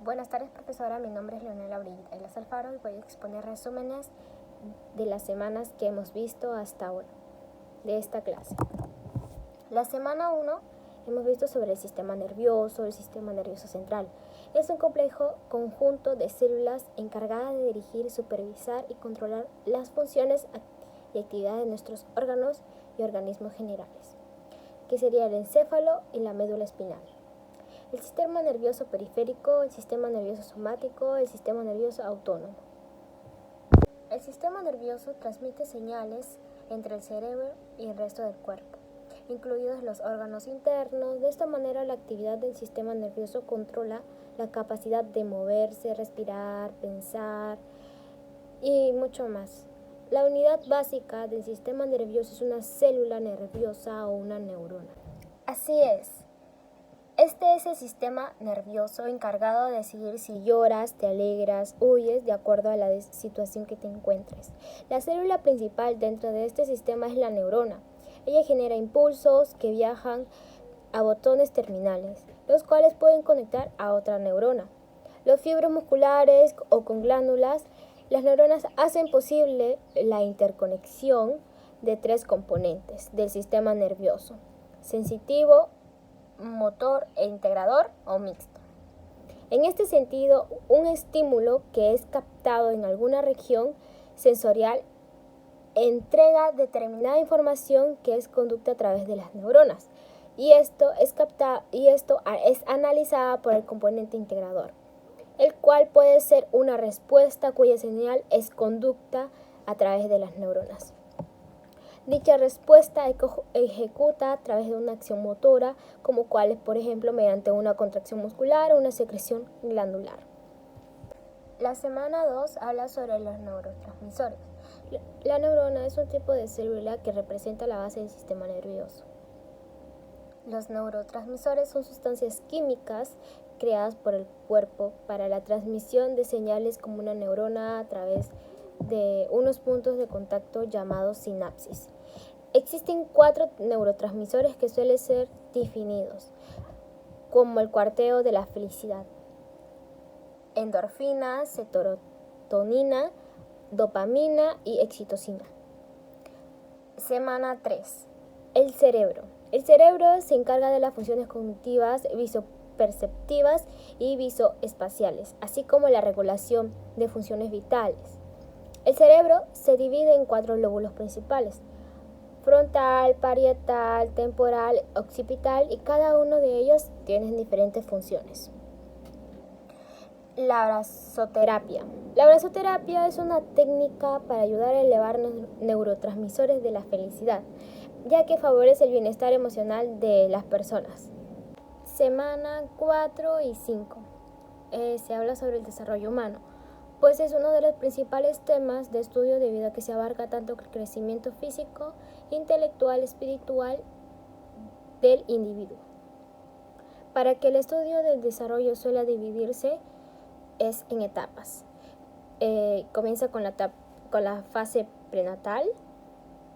Buenas tardes, profesora. Mi nombre es Leonela Ailas Alfaro y voy a exponer resúmenes de las semanas que hemos visto hasta ahora de esta clase. La semana 1 hemos visto sobre el sistema nervioso central. Es un complejo conjunto de células encargadas de dirigir, supervisar y controlar las funciones y actividades de nuestros órganos y organismos generales, que sería el encéfalo y la médula espinal. El sistema nervioso periférico, el sistema nervioso somático, el sistema nervioso autónomo. El sistema nervioso transmite señales entre el cerebro y el resto del cuerpo, incluidos los órganos internos. De esta manera, la actividad del sistema nervioso controla la capacidad de moverse, respirar, pensar y mucho más. La unidad básica del sistema nervioso es una célula nerviosa o una neurona. Así es. Este es el sistema nervioso encargado de decidir si lloras, te alegras, huyes de acuerdo a la situación que te encuentres. La célula principal dentro de este sistema es la neurona. Ella genera impulsos que viajan a botones terminales, los cuales pueden conectar a otra neurona. Los fibros musculares o con glándulas, las neuronas hacen posible la interconexión de 3 componentes del sistema nervioso: sensitivo, motor e integrador o mixto. En este sentido, un estímulo que es captado en alguna región sensorial entrega determinada información que es conducta a través de las neuronas, y esto es analizada por el componente integrador, el cual puede ser una respuesta cuya señal es conducta a través de las neuronas. Dicha respuesta ejecuta a través de una acción motora, como cuales, por ejemplo, mediante una contracción muscular o una secreción glandular. La semana 2 habla sobre los neurotransmisores. La neurona es un tipo de célula que representa la base del sistema nervioso. Los neurotransmisores son sustancias químicas creadas por el cuerpo para la transmisión de señales como una neurona a través de unos puntos de contacto llamados sinapsis. Existen 4 neurotransmisores que suelen ser definidos como el cuarteto de la felicidad: endorfina, serotonina, dopamina y oxitocina. Semana 3. El cerebro. El cerebro se encarga de las funciones cognitivas, visoperceptivas y visoespaciales, así como la regulación de funciones vitales. El cerebro se divide en 4 lóbulos principales: frontal, parietal, temporal, occipital, y cada uno de ellos tiene diferentes funciones. La abrazoterapia. La abrazoterapia es una técnica para ayudar a elevar los neurotransmisores de la felicidad, ya que favorece el bienestar emocional de las personas. Semana 4 y 5. Se habla sobre el desarrollo humano, pues es uno de los principales temas de estudio debido a que se abarca tanto el crecimiento físico, intelectual, espiritual del individuo. Para que el estudio del desarrollo suele dividirse es en etapas. Comienza con la fase prenatal,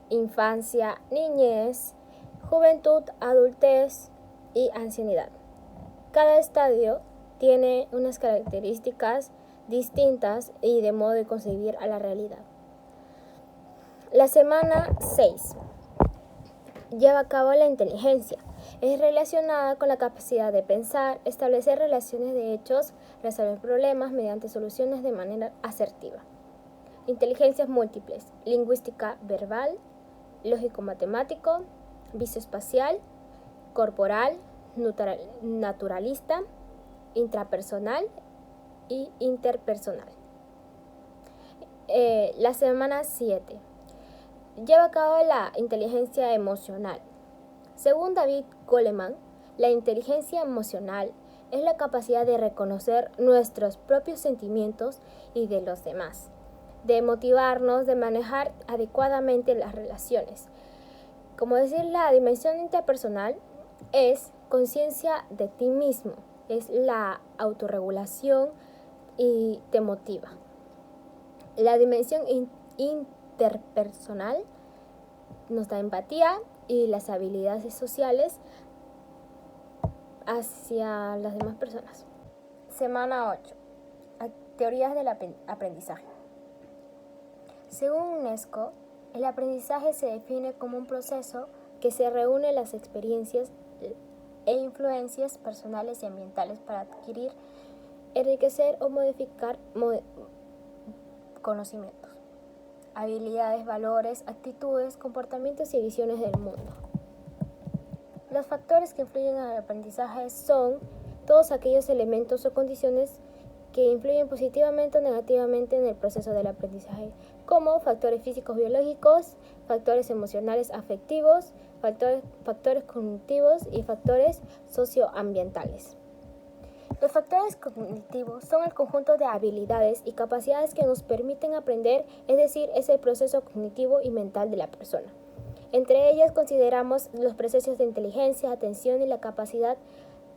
infancia, niñez, juventud, adultez y ancianidad. Cada estadio tiene unas características distintas y de modo de concebir a la realidad. La semana 6 lleva a cabo la inteligencia. Es relacionada con la capacidad de pensar, establecer relaciones de hechos, resolver problemas mediante soluciones de manera asertiva. Inteligencias múltiples: lingüística verbal, lógico-matemático, visoespacial, corporal, naturalista, intrapersonal y interpersonal. La semana 7 lleva a cabo la inteligencia emocional. Según David Goleman, la inteligencia emocional es la capacidad de reconocer nuestros propios sentimientos y de los demás, de motivarnos, de manejar adecuadamente las relaciones. Como decir, la dimensión interpersonal es conciencia de ti mismo, es la autorregulación y te motiva. La dimensión interpersonal nos da empatía y las habilidades sociales hacia las demás personas. Semana 8. Teorías del aprendizaje. Según UNESCO, el aprendizaje se define como un proceso que se reúne las experiencias e influencias personales y ambientales para adquirir, enriquecer o modificar conocimientos, habilidades, valores, actitudes, comportamientos y visiones del mundo. Los factores que influyen en el aprendizaje son todos aquellos elementos o condiciones que influyen positivamente o negativamente en el proceso del aprendizaje, como factores físicos biológicos, factores emocionales afectivos, factores cognitivos y factores socioambientales. Los factores cognitivos son el conjunto de habilidades y capacidades que nos permiten aprender, es decir, es el proceso cognitivo y mental de la persona. Entre ellas consideramos los procesos de inteligencia, atención y la capacidad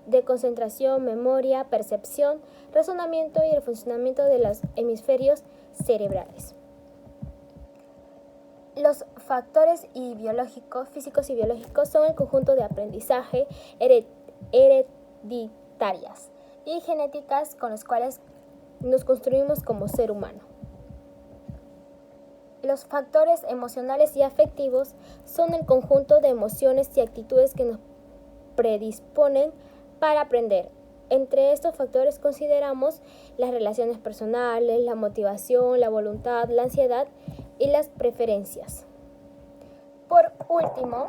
de concentración, memoria, percepción, razonamiento y el funcionamiento de los hemisferios cerebrales. Los factores físicos y biológicos son el conjunto de aprendizaje, hereditarias y genéticas con los cuales nos construimos como ser humano. Los factores emocionales y afectivos son el conjunto de emociones y actitudes que nos predisponen para aprender. Entre estos factores consideramos las relaciones personales, la motivación, la voluntad, la ansiedad y las preferencias. Por último,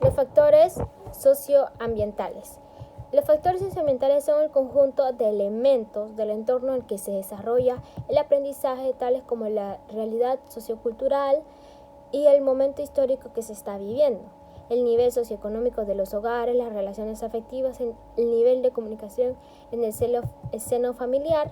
los factores socioambientales. Los factores socioambientales son el conjunto de elementos del entorno en el que se desarrolla el aprendizaje, tales como la realidad sociocultural y el momento histórico que se está viviendo, el nivel socioeconómico de los hogares, las relaciones afectivas, el nivel de comunicación en el seno familiar,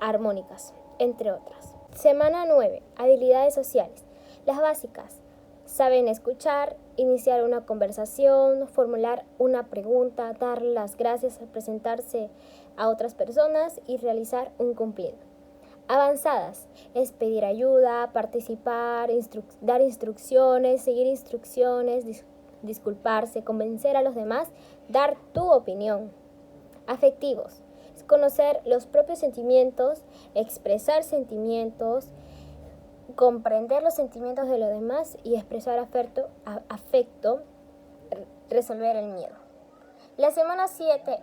armónicas, entre otras. Semana 9. Habilidades sociales. Las básicas. Saben escuchar, iniciar una conversación, formular una pregunta, dar las gracias al presentarse a otras personas y realizar un cumplido. Avanzadas es pedir ayuda, participar, dar instrucciones, seguir instrucciones, disculparse, convencer a los demás, dar tu opinión. Afectivos es conocer los propios sentimientos, expresar sentimientos, comprender los sentimientos de los demás y expresar afecto, resolver el miedo. La semana 7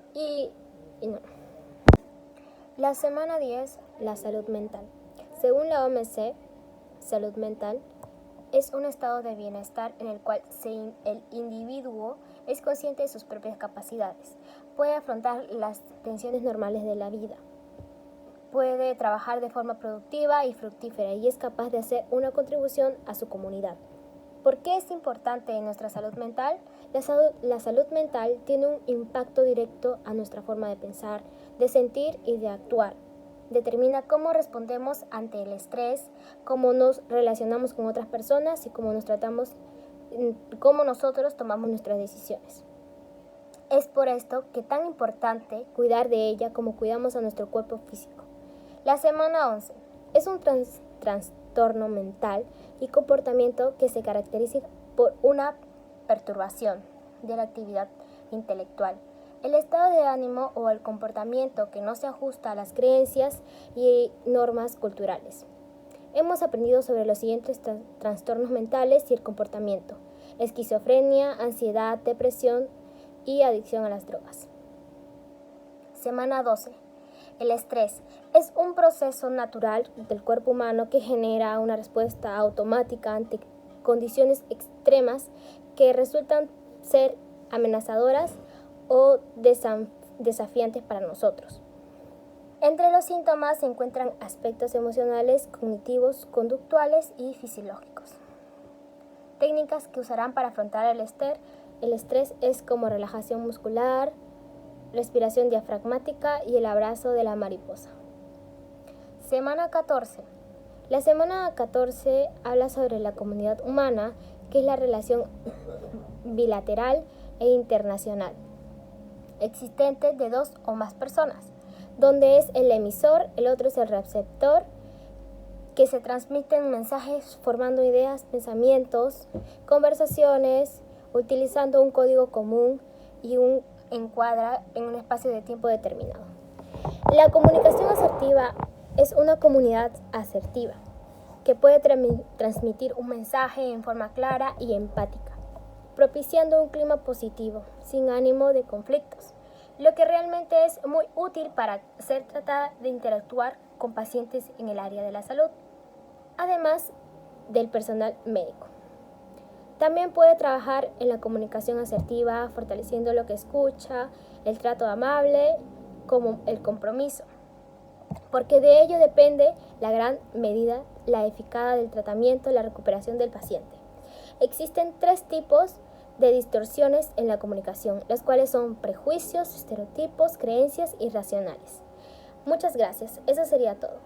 La semana 10, la salud mental. Según la OMC, salud mental es un estado de bienestar en el cual el individuo es consciente de sus propias capacidades, puede afrontar las tensiones normales de la vida, puede trabajar de forma productiva y fructífera y es capaz de hacer una contribución a su comunidad. ¿Por qué es importante en nuestra salud mental? La salud mental tiene un impacto directo a nuestra forma de pensar, de sentir y de actuar. Determina cómo respondemos ante el estrés, cómo nos relacionamos con otras personas y cómo nosotros tomamos nuestras decisiones. Es por esto que es tan importante cuidar de ella como cuidamos a nuestro cuerpo físico. La semana 11 es un trastorno mental y comportamiento que se caracteriza por una perturbación de la actividad intelectual, el estado de ánimo o el comportamiento que no se ajusta a las creencias y normas culturales. Hemos aprendido sobre los siguientes trastornos mentales y el comportamiento: esquizofrenia, ansiedad, depresión y adicción a las drogas. Semana 12. El estrés es un proceso natural del cuerpo humano que genera una respuesta automática ante condiciones extremas que resultan ser amenazadoras o desafiantes para nosotros. Entre los síntomas se encuentran aspectos emocionales, cognitivos, conductuales y fisiológicos. Técnicas que usarán para afrontar el estrés es como relajación muscular, respiración diafragmática y el abrazo de la mariposa. Semana 14. La semana 14 habla sobre la comunidad humana, que es la relación bilateral e internacional existente de dos o más personas, donde es el emisor, el otro es el receptor, que se transmiten mensajes formando ideas, pensamientos, conversaciones, utilizando un código común y un encuadra en un espacio de tiempo determinado. La comunicación asertiva es una comunidad asertiva que puede transmitir un mensaje en forma clara y empática, propiciando un clima positivo, sin ánimo de conflictos, lo que realmente es muy útil para ser tratada de interactuar con pacientes en el área de la salud, además del personal médico. También puede trabajar en la comunicación asertiva, fortaleciendo lo que escucha, el trato amable, como el compromiso, porque de ello depende la gran medida la eficacia del tratamiento y la recuperación del paciente. Existen 3 tipos de distorsiones en la comunicación, las cuales son prejuicios, estereotipos, creencias irracionales. Muchas gracias, eso sería todo.